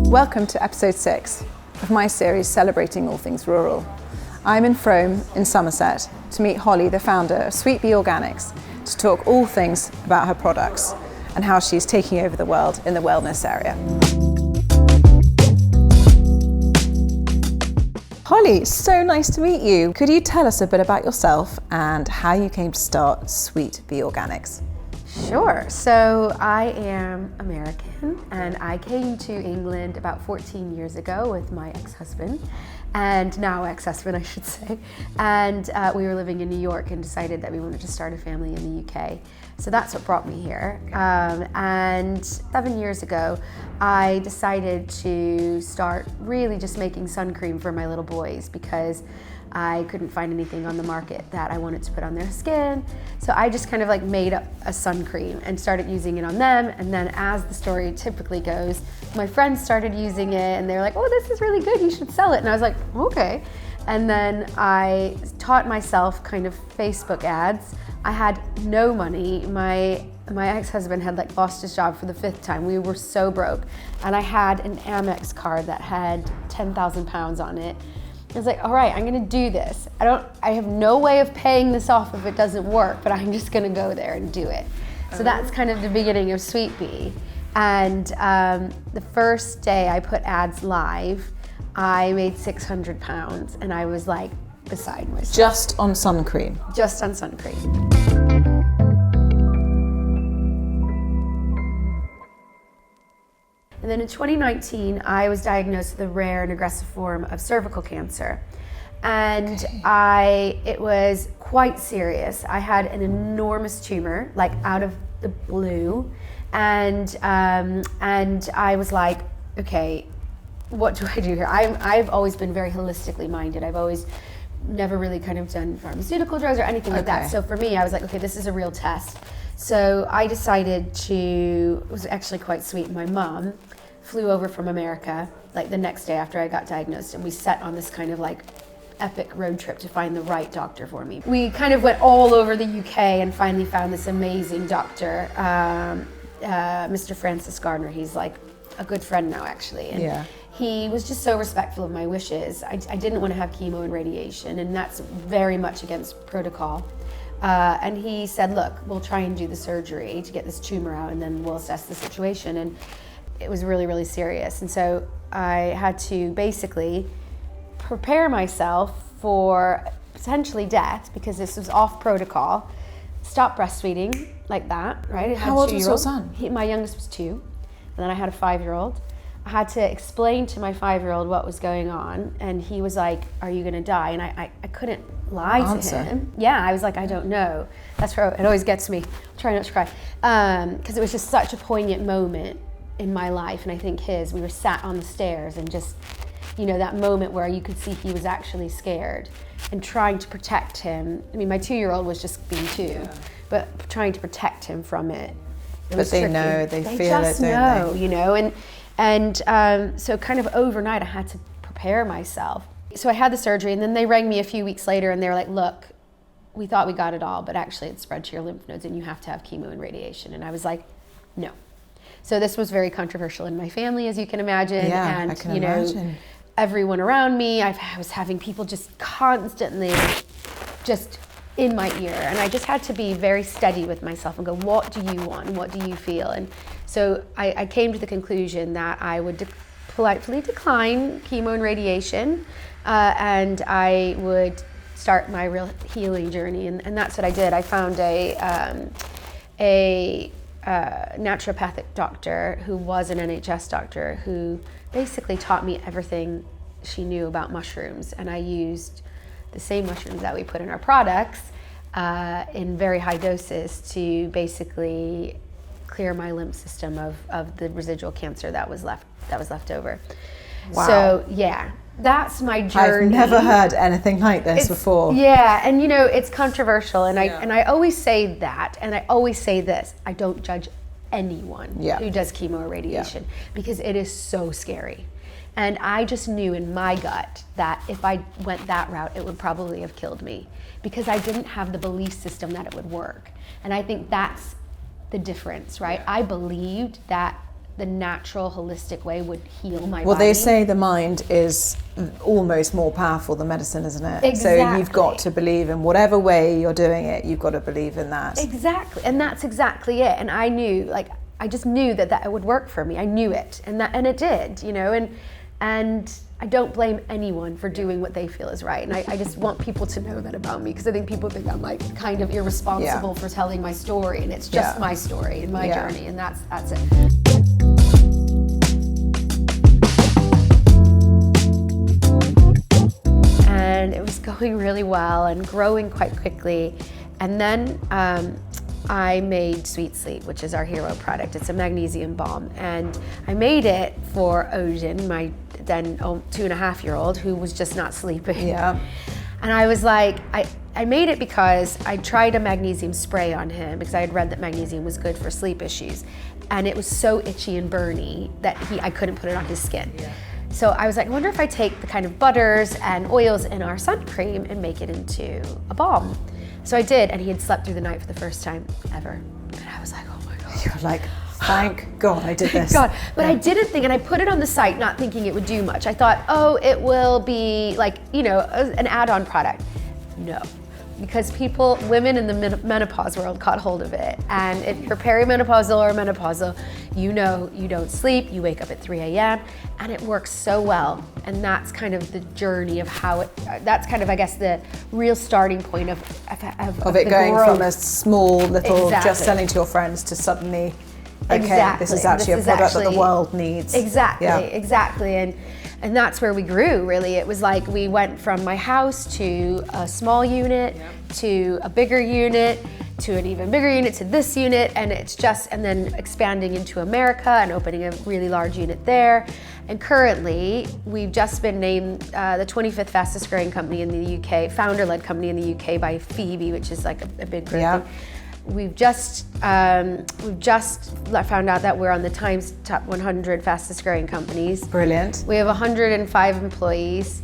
Welcome to episode 6 of my series celebrating all things rural. I'm in Frome in Somerset to meet Hollie, the founder of FEBE Organics, to talk all things about her products and how she's taking over the world in the wellness area. Hollie, so nice to meet you. Could you tell us a bit about yourself and how you came to start FEBE Organics? Sure. So I am American and I came to England about 14 years ago with my ex-husband, and now ex-husband I should say, and we were living in New York and decided that we wanted to start a family in the UK. So that's what brought me here. And 7 years ago I decided to start really just making sun cream for my little boys because I couldn't find anything on the market that I wanted to put on their skin. So I just kind of like made up a sun cream and started using it on them. And then as the story typically goes, my friends started using it and they're like, oh, this is really good, you should sell it. And I was like, okay. And then I taught myself kind of Facebook ads. I had no money. My ex-husband had like lost his job for the 5th time. We were so broke. And I had an Amex card that had 10,000 pounds on it. I was like, all right, I'm gonna do this. I have no way of paying this off if it doesn't work, but I'm just gonna go there and do it. So that's kind of the beginning of FEBE. And the first day I put ads live, I made £600 and I was like beside myself. Just on sun cream? Just on sun cream. And then in 2019, I was diagnosed with a rare and aggressive form of cervical cancer. And it was quite serious. I had an enormous tumor, like out of the blue. And I was like, okay, what do I do here? I've always been very holistically minded. I've always never really kind of done pharmaceutical drugs or anything like that. So for me, I was like, okay, this is a real test. So I decided to, it was actually quite sweet. My mom flew over from America like the next day after I got diagnosed, and we set on this kind of like epic road trip to find the right doctor for me. We kind of went all over the UK and finally found this amazing doctor, Mr. Francis Gardner. He's like a good friend now actually. And he was just so respectful of my wishes. I didn't want to have chemo and radiation, and that's very much against protocol. And he said, look, we'll try and do the surgery to get this tumor out and then we'll assess the situation. And it was really, really serious. And so I had to basically prepare myself for potentially death because this was off protocol. Stop breastfeeding like that, right? How old was your son? My youngest was 2, and then I had a 5-year-old. I had to explain to my 5-year-old what was going on, and he was like, are you gonna die? And I couldn't lie to him. Yeah, I was like, I don't know. That's where it always gets me. Try not to cry. Because it was just such a poignant moment in my life, and I think his. We were sat on the stairs and just, you know, that moment where you could see he was actually scared and trying to protect him. I mean, my 2-year-old was just being 2, but trying to protect him from it. But they know, they feel it, just know, you know, and so kind of overnight I had to prepare myself. So I had the surgery, and then they rang me a few weeks later and they were like, look, we thought we got it all, but actually it spread to your lymph nodes and you have to have chemo and radiation. And I was like, no. So this was very controversial in my family, as you can imagine. Yeah, and I can imagine. Everyone around me, I was having people just constantly just in my ear, and I just had to be very steady with myself and go, what do you want? What do you feel? And so I came to the conclusion that I would politely decline chemo and radiation, and I would start my real healing journey, and that's what I did. I found a naturopathic doctor who was an NHS doctor who basically taught me everything she knew about mushrooms, and I used the same mushrooms that we put in our products in very high doses to basically clear my lymph system of the residual cancer that was left over. Wow. So yeah, that's my journey. I've never heard anything like this before. Yeah, and you know, it's controversial, and I always say that, and I always say this: I don't judge anyone who does chemo or radiation because it is so scary. And I just knew in my gut that if I went that route, it would probably have killed me because I didn't have the belief system that it would work. And I think that's the difference, right? I believed that the natural holistic way would heal my Well, body. they say the mind is almost more powerful than medicine, isn't it? Exactly. So you've got to believe in whatever way you're doing it, you've got to believe in that. Exactly, and that's exactly it. And I knew, like, I just knew that it would work for me. I knew it, and it did, you know. And I don't blame anyone for doing what they feel is right. And I just want people to know that about me, because I think people think I'm like kind of irresponsible for telling my story, and it's just my story and my journey, and that's it. And it was going really well and growing quite quickly. And then I made Sweet Sleep, which is our hero product. It's a magnesium balm. And I made it for Odin, my then 2.5-year-old, who was just not sleeping. Yeah. And I was like, I made it because I tried a magnesium spray on him, because I had read that magnesium was good for sleep issues. And it was so itchy and burny that I couldn't put it on his skin. Yeah. So I was like, I wonder if I take the kind of butters and oils in our sun cream and make it into a balm. So I did, and he had slept through the night for the first time ever. And I was like, oh my God. You're like, thank God I did this. God. But I didn't think, and I put it on the site not thinking it would do much. I thought, oh, it will be like, you know, an add-on product. No. Because women in the menopause world caught hold of it. And if you're perimenopausal or menopausal, you know you don't sleep, you wake up at 3 a.m., and it works so well. And that's kind of the journey of how that's kind of, I guess, the real starting point of it going growth. from a small little just selling to your friends to suddenly, okay, this is actually a product that the world needs. Exactly. And that's where we grew, really. It was like we went from my house to a small unit, to a bigger unit, to an even bigger unit, to this unit, and then expanding into America and opening a really large unit there. And currently, we've just been named the 25th fastest growing company in the UK, founder-led company in the UK by FEBE, which is like a big growth thing. We've just found out that we're on the Times top 100 fastest growing companies. Brilliant. We have 105 employees.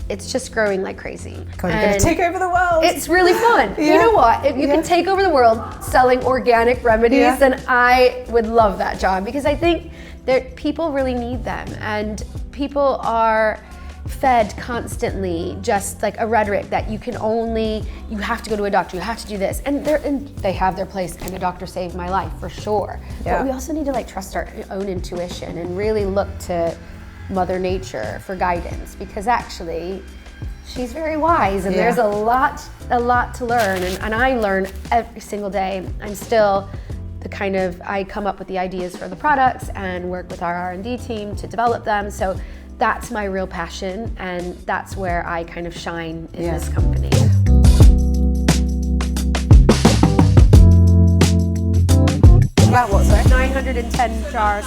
It's just growing like crazy. God, you're going to take over the world. It's really fun. You know what? If you can take over the world selling organic remedies, then I would love that job, because I think that people really need them, and people are fed constantly just like a rhetoric that you have to go to a doctor, you have to do this, and they have their place, and the doctor saved my life for sure. But we also need to like trust our own intuition and really look to Mother Nature for guidance, because actually she's very wise, and there's a lot to learn, and I learn every single day. I'm still I come up with the ideas for the products and work with our R&D team to develop them. So that's my real passion, and that's where I kind of shine in this company. About what, sorry? 910 jars,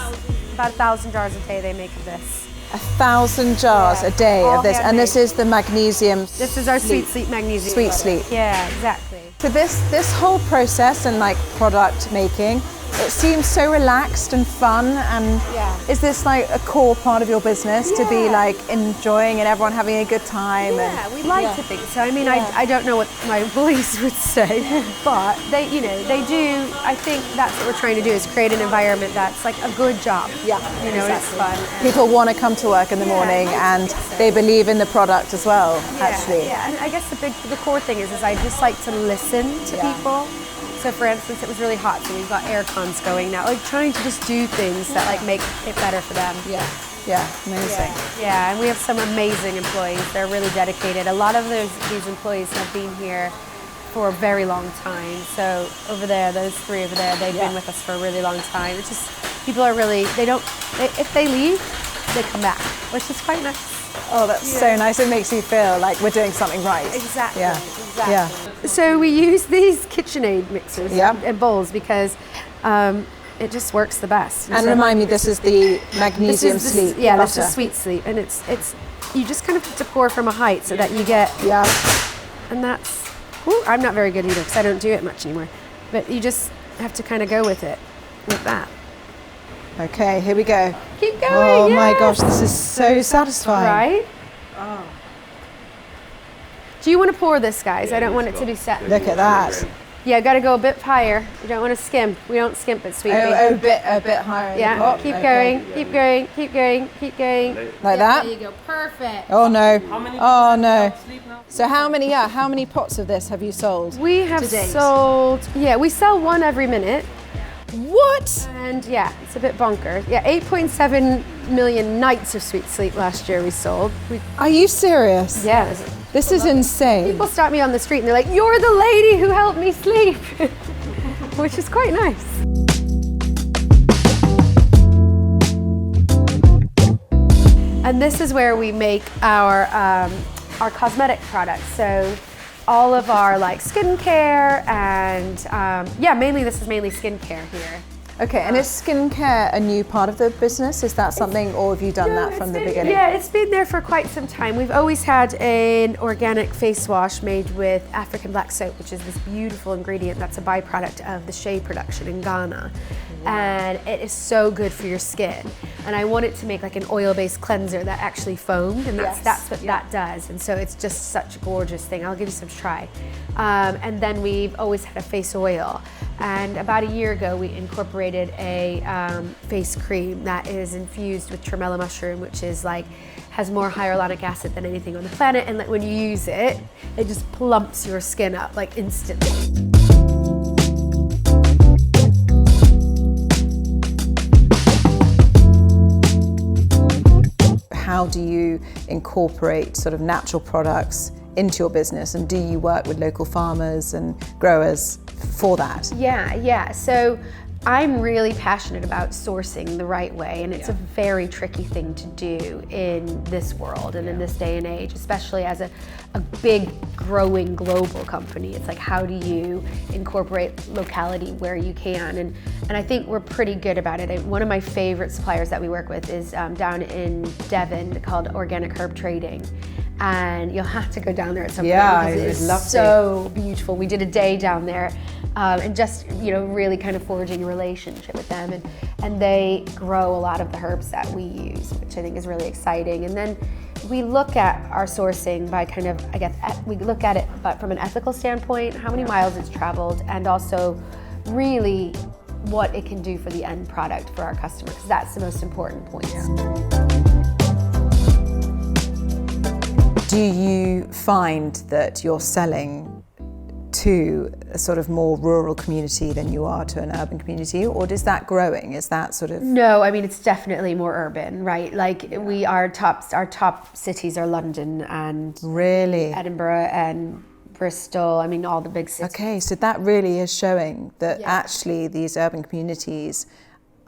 about 1,000 jars a day they make of this. 1,000 jars a day of this, and this is the magnesium. This is our Sweet Sleep magnesium. Sweet Sleep. Yeah, exactly. So this whole process and like product making, it seems so relaxed and fun, and is this like a core part of your business to be like enjoying and everyone having a good time? Yeah, we like to think so. I mean, I don't know what my employees would say, but they do. I think that's what we're trying to do, is create an environment that's like a good job. Yeah, you know, it's fun. People want to come to work in the morning, and they believe in the product as well. Actually, and I guess the core thing is I just like to listen to people. So for instance, it was really hot, so we've got air cons going now, like trying to just do things that like make it better for them. Amazing. Yeah, and we have some amazing employees. They're really dedicated. A lot of these employees have been here for a very long time. So over there, those three over there, they've been with us for a really long time. It's just, people are really, if they leave, they come back, which is quite nice. Oh, that's so nice. It makes you feel like we're doing something right. Exactly. Exactly. Yeah. So we use these KitchenAid mixers and bowls because it just works the best. And remind me, this is the magnesium sleep. Yeah, this is Sweet Sleep, and it's you just kind of have to pour from a height so that you get and that's. I'm not very good either because I don't do it much anymore. But you just have to kind of go with it, with that. Okay, here we go. Keep going. Oh my gosh, this is so satisfying. Right? Oh. Do you want to pour this, guys? I don't want it to be set. Look at that. Yeah, got to go a bit higher. You don't want to skimp. We don't skimp at Sweet Bee. A bit higher. Yeah, keep going, keep going, keep going, keep going. Like that? There you go, perfect. Oh no. Oh no. Sleep now? So how many pots of this have you sold? We have to date? sold, we sell one every minute. What? And yeah, it's a bit bonkers. Yeah, 8.7 million nights of sweet sleep last year we sold. Are you serious? Yeah. This is insane. People stop me on the street and they're like, "You're the lady who helped me sleep," which is quite nice. And this is where we make our cosmetic products. So all of our like skincare and this is mainly skincare here. Okay, and is skincare a new part of the business? Is that something, or have you done that from the beginning? Yeah, it's been there for quite some time. We've always had an organic face wash made with African black soap, which is this beautiful ingredient that's a byproduct of the shea production in Ghana. And it is so good for your skin. And I wanted to make like an oil-based cleanser that actually foamed, and that's what that does. And so it's just such a gorgeous thing. I'll give you some to try. And then we've always had a face oil. And about a year ago, we incorporated a face cream that is infused with tremella mushroom, which is like, has more hyaluronic acid than anything on the planet. And like when you use it, it just plumps your skin up like instantly. How do you incorporate sort of natural products into your business, and do you work with local farmers and growers for that? Yeah. So I'm really passionate about sourcing the right way, and it's a very tricky thing to do in this world and in this day and age, especially as a big growing global company. It's like, how do you incorporate locality where you can? And I think we're pretty good about it. One of my favorite suppliers that we work with is down in Devon, called Organic Herb Trading. And you'll have to go down there at some point because it is so beautiful. We did a day down there and just, really kind of forging a relationship with them. And they grow a lot of the herbs that we use, which I think is really exciting. And then we look at our sourcing by kind of, we look at it but from an ethical standpoint, how many miles it's traveled, and also really what it can do for the end product for our customers, because that's the most important point. Do you find that you're selling to a sort of more rural community than you are to an urban community, or is that growing? Is that sort of? No, I mean, it's definitely more urban, right? Like our top cities are London and really Edinburgh and Bristol. I mean, all the big cities. Okay, so that really is showing that actually these urban communities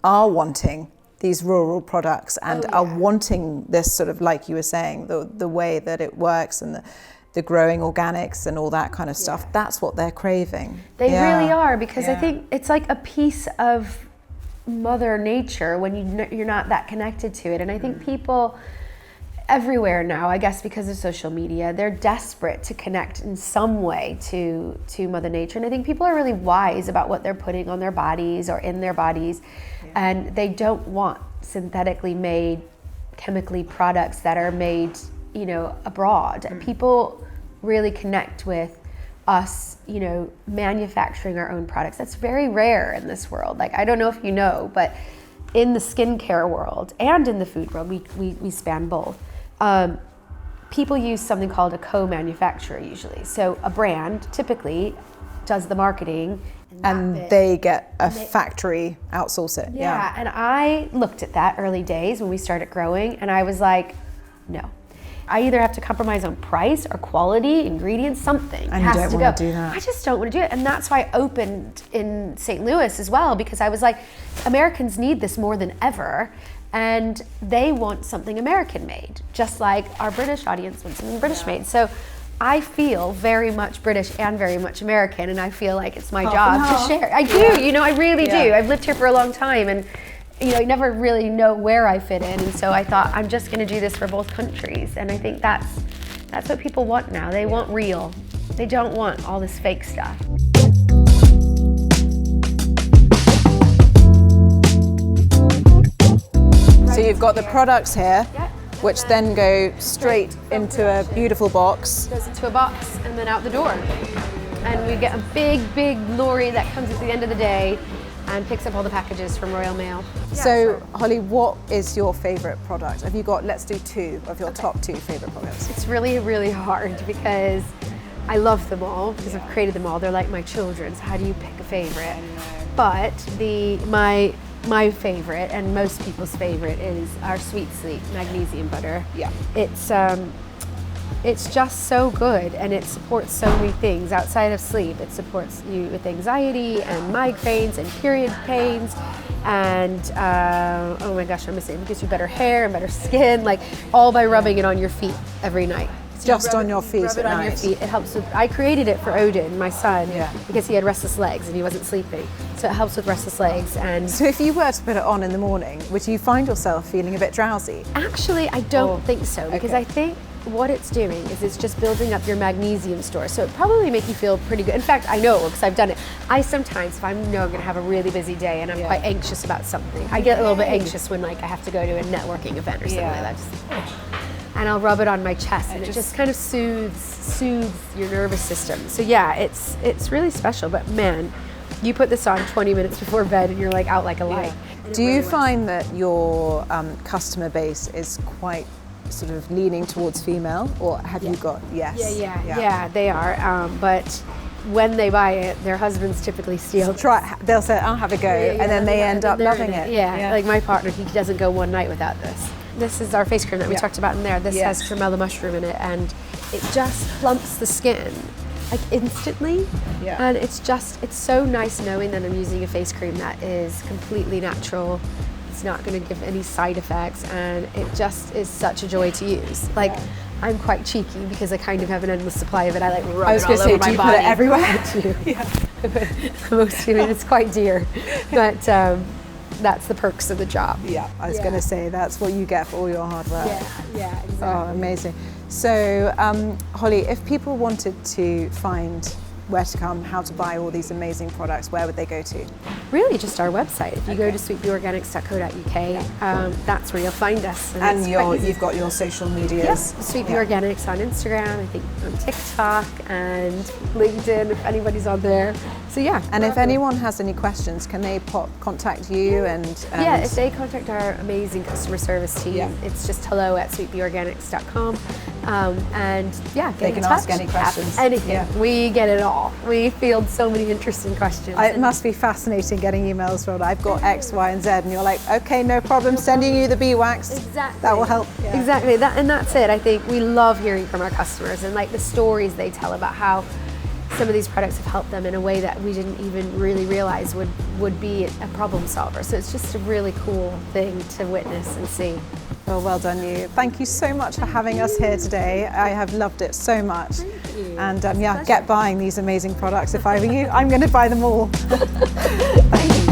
are wanting these rural products and are wanting this sort of, like you were saying, the way that it works and the growing organics and all that kind of stuff. That's what they're craving. They really are, because I think it's like a piece of Mother Nature when you're not that connected to it. And I think people everywhere now, I guess because of social media, they're desperate to connect in some way to Mother Nature. And I think people are really wise about what they're putting on their bodies or in their bodies. And they don't want synthetically made, chemically products that are made, abroad. And people really connect with us, manufacturing our own products. That's very rare in this world. Like, I don't know if you know, but in the skincare world and in the food world, we span both. People use something called a co-manufacturer usually. So a brand typically does the marketing and they get a factory outsource it. Yeah, and I looked at that early days when we started growing, and I was like, no. I either have to compromise on price or quality, ingredients, something. And you don't want to do that. I just don't want to do it. And that's why I opened in St. Louis as well, because I was like, Americans need this more than ever. And they want something American made, just like our British audience wants something British made. So I feel very much British and very much American, and I feel like it's my job to share. I do, I really do. I've lived here for a long time, and I never really know where I fit in, and so I thought I'm just going to do this for both countries. And I think that's what people want now. They want real. They don't want all this fake stuff. So you've got the products here, which then go straight into a beautiful box. Goes into a box and then out the door. and we get a big lorry that comes at the end of the day and picks up all the packages from Royal Mail. So, Hollie, what is your favourite product? Have you got, let's do 2 of your top 2 favourite products. It's really hard because I love them all, because I've created them all. They're like my children, so how do you pick a favorite? But my favorite, and most people's favorite, is our Sweet Sleep magnesium butter. Yeah. It's just so good, and it supports so many things outside of sleep. It supports you with anxiety and migraines and period pains, and oh my gosh, I'm missing. It gives you better hair and better skin, like all by rubbing it on your feet every night. Just on your feet Rub at it on night. your feet. It helps with. I created it for Odin, my son, Yeah. because he had restless legs and he wasn't sleeping. So it helps with restless legs. And So if you were to put it on in the morning, would you find yourself feeling a bit drowsy? actually, I don't think so, because okay. I think what it's doing is it's just building up your magnesium store. So it probably make you feel pretty good. In fact, I know, because I've done it. I sometimes, if I know I'm going to have a really busy day and I'm quite anxious about something, I get a little bit anxious when like I have to go to a networking event or something like that. And I'll rub it on my chest, and it just kind of soothes your nervous system. So yeah, it's really special. But man, you put this on 20 minutes before bed and you're like out like a light. Do you find that your customer base is quite sort of leaning towards female, or have you got, yes? Yeah, they are. But when they buy it, their husbands typically steal. They'll say, I'll have a go, and then they end up loving it. Yeah, like my partner, he doesn't go one night without this. This is our face cream that we talked about in there. This has tremella mushroom in it, and it just plumps the skin like instantly. Yeah. And it's so nice knowing that I'm using a face cream that is completely natural. It's not going to give any side effects, and it just is such a joy to use. Like, I'm quite cheeky because I kind of have an endless supply of it. I like rub it all over my body. Put it everywhere? I do. Yeah. It's quite dear, but that's the perks of the job. Yeah, I was going to say, that's what you get for all your hard work. Yeah, exactly. Oh, amazing. So, Hollie, if people wanted to find where to come, how to buy all these amazing products, where would they go to? Really, just our website. If you go to sweetbeeorganics.co.uk, that's where you'll find us. And you've got your social medias. Yes, Sweet Bee Organics on Instagram, I think on TikTok and LinkedIn, if anybody's on there. So yeah. And if anyone has any questions, can they contact you? And yeah, if they contact our amazing customer service team, it's just hello@sweetbeeorganics.com. And yeah, they can ask any questions. Anything. Yeah. We get it all. We field so many interesting questions. It must be fascinating getting emails from, I've got X, Y, and Z, and you're like, okay, no problem, sending you the bee wax. Exactly. That will help. Yeah. Exactly. That's it. I think we love hearing from our customers and like the stories they tell about how some of these products have helped them in a way that we didn't even really realize would be a problem solver. So it's just a really cool thing to witness and see. Well done you. Thank you so much for having us here today. I have loved it so much. Thank you. And get buying these amazing products. If I were you, I'm going to buy them all. Thank you.